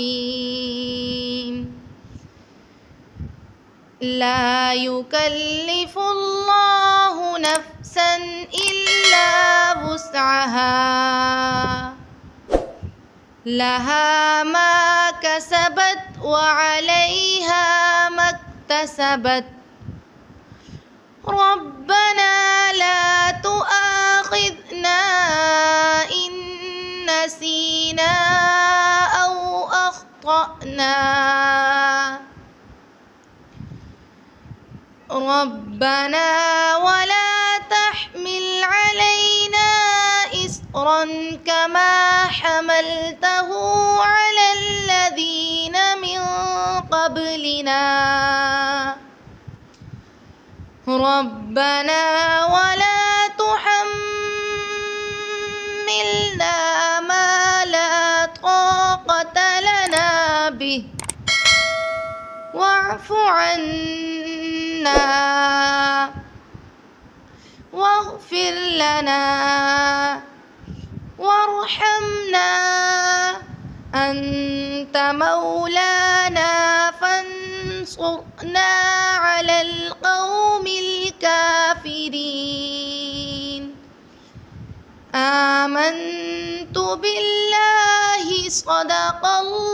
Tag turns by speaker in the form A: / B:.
A: الرحيم لا يكلف الله نفسا إلا وسعها لها ما كسبت وعليها ما اكتسبت ربنا لا تؤاخذنا إن نسينا أو أخطأنا ربنا ولا تحمل علينا إصرا كما حملته على الذين من قبلنا ربنا ولا تحملنا ما لا طاقة لنا به واعف عنا واغفر لنا وارحمنا أنت مولانا فانصرنا على القوم الكافرين آمنت بالله صدق الله